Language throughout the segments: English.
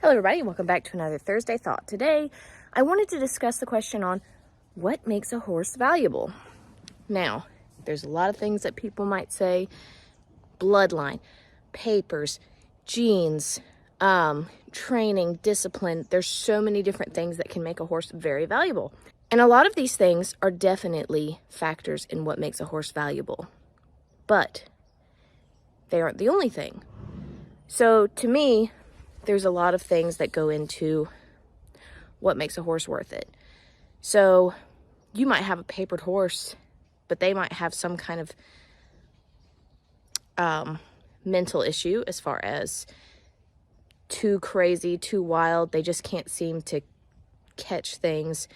Hello everybody, welcome back to another Thursday Thought. Today, I wanted to discuss the question on what makes a horse valuable. Now, there's a lot of things that people might say: bloodline, papers, genes, training, discipline. There's so many different things that can make a horse very valuable. And a lot of these things are definitely factors in what makes a horse valuable. But they aren't the only thing. So to me, there's a lot of things that go into what makes a horse worth it. So you might have a papered horse, but they might have some kind of mental issue as far as too crazy, too wild. They just can't seem to catch things.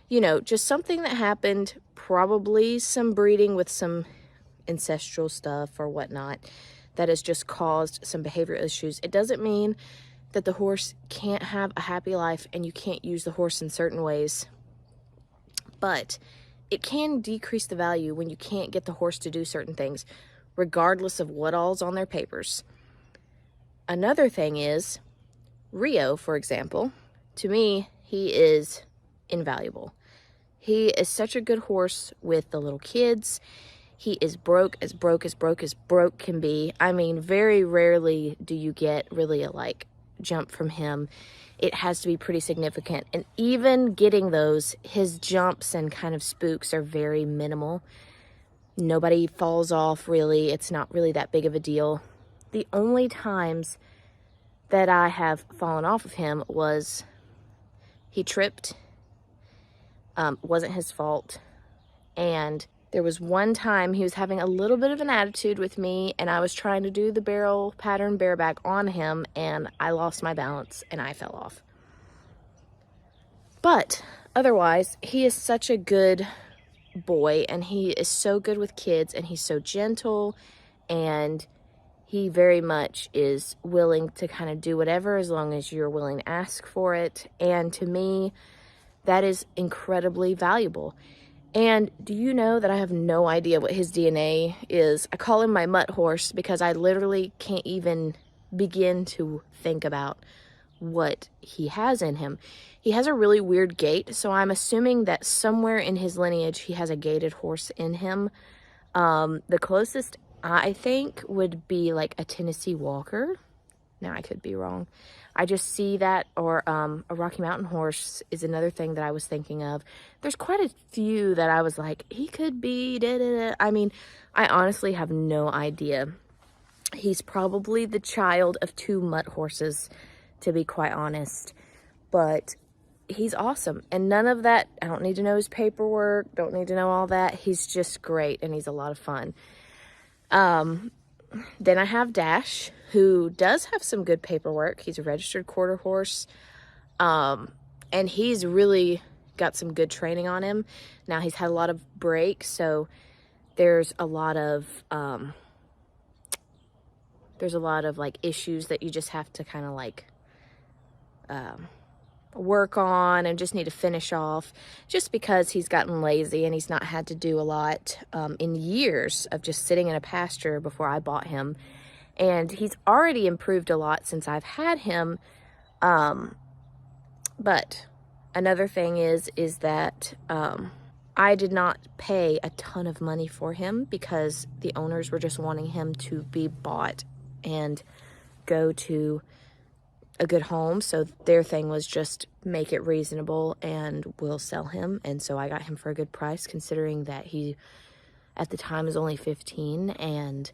You know, just something that happened, probably some breeding with some ancestral stuff or whatnot that has just caused some behavioral issues. It doesn't mean that the horse can't have a happy life and you can't use the horse in certain ways, but it can decrease the value when you can't get the horse to do certain things, regardless of what all's on their papers. Another thing is, Rio, for example, to me, he is invaluable. He is such a good horse with the little kids. He is broke as broke can be. I mean, very rarely do you get really a jump from him. It has to be pretty significant, and even getting those, his jumps and kind of spooks are very minimal. Nobody falls off, really. It's not really that big of a deal. The only times that I have fallen off of him was he tripped. Wasn't his fault. And there was one time he was having a little bit of an attitude with me, and I was trying to do the barrel pattern bareback on him, and I lost my balance and I fell off. But otherwise, he is such a good boy, and he is so good with kids, and he's so gentle, and he very much is willing to kind of do whatever as long as you're willing to ask for it. And to me, that is incredibly valuable. And do you know that I have no idea what his DNA is? I call him my mutt horse because I literally can't even begin to think about what he has in him. He has a really weird gait, so I'm assuming that somewhere in his lineage he has a gaited horse in him. The closest I think would be like a Tennessee Walker. Now, I could be wrong. I just see that, or a Rocky Mountain horse is another thing that I was thinking of. There's quite a few that I was like, he could be da-da-da. I mean, I honestly have no idea. He's probably the child of two mutt horses, to be quite honest. But he's awesome. And none of that, I don't need to know his paperwork, don't need to know all that. He's just great, and he's a lot of fun. Then I have Dash, who does have some good paperwork. He's a registered quarter horse, and he's really got some good training on him. Now, he's had a lot of breaks, so there's a lot of issues that you just have to kind of work on and just need to finish off, just because he's gotten lazy and he's not had to do a lot in years of just sitting in a pasture before I bought him. And he's already improved a lot since I've had him. But another thing is that I did not pay a ton of money for him because the owners were just wanting him to be bought and go to a good home. So their thing was just make it reasonable and we'll sell him. And so I got him for a good price, considering that he at the time is only 15 and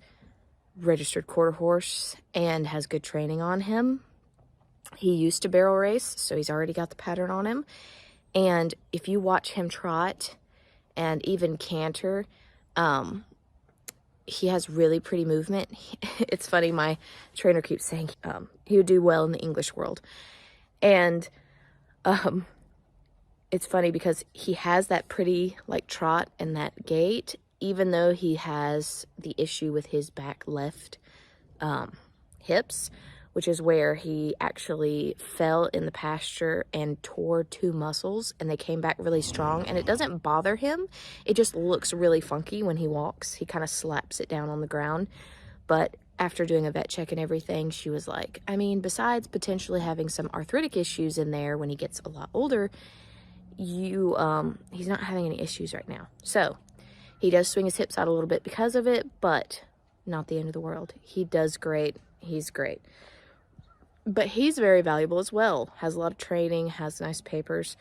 registered quarter horse and has good training on him. He used to barrel race, so he's already got the pattern on him. And if you watch him trot and even canter, he has really pretty movement. It's funny, my trainer keeps saying he would do well in the English world. And it's funny because he has that pretty trot and that gait, even though he has the issue with his back left hips, which is where he actually fell in the pasture and tore two muscles, and they came back really strong. And it doesn't bother him. It just looks really funky when he walks. He kind of slaps it down on the ground. But after doing a vet check and everything, she was like, I mean, besides potentially having some arthritic issues in there when he gets a lot older, he's not having any issues right now. So he does swing his hips out a little bit because of it, but not the end of the world. He does great. He's great. But he's very valuable as well. Has a lot of training, has nice papers.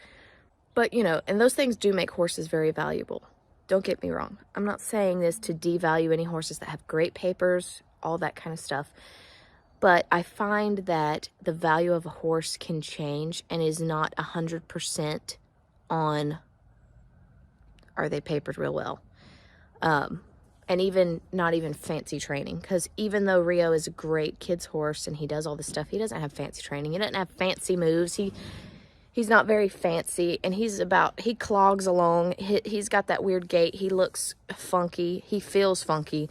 But, you know, and those things do make horses very valuable. Don't get me wrong. I'm not saying this to devalue any horses that have great papers, all that kind of stuff. But I find that the value of a horse can change and is not 100% on, are they papered real well? And even not even fancy training, because even though Rio is a great kid's horse and he does all this stuff, he doesn't have fancy training. He doesn't have fancy moves. He's not very fancy, and he clogs along. He's got that weird gait. He looks funky. He feels funky.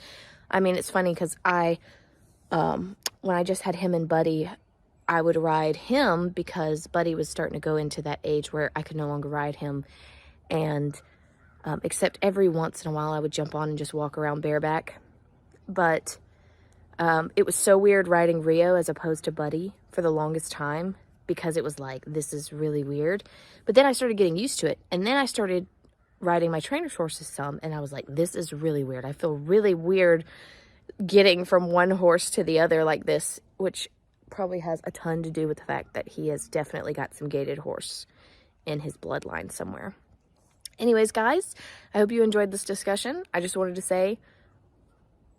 I mean, it's funny because when I just had him and Buddy, I would ride him because Buddy was starting to go into that age where I could no longer ride him. And except every once in a while I would jump on and just walk around bareback. But it was so weird riding Rio as opposed to Buddy for the longest time, because it was like, this is really weird. But then I started getting used to it. And then I started riding my trainer's horses some, and I was like, this is really weird. I feel really weird getting from one horse to the other like this, which probably has a ton to do with the fact that he has definitely got some gaited horse in his bloodline somewhere. Anyways, guys, I hope you enjoyed this discussion. I just wanted to say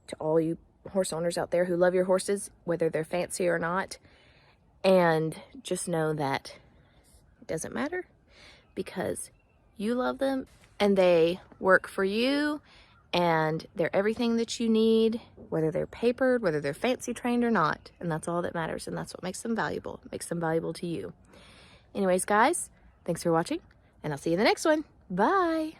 to all you horse owners out there who love your horses, whether they're fancy or not, and just know that it doesn't matter, because you love them and they work for you and they're everything that you need, whether they're papered, whether they're fancy trained or not. And that's all that matters. And that's what makes them valuable. It makes them valuable to you. Anyways, guys, thanks for watching, and I'll see you in the next one. Bye.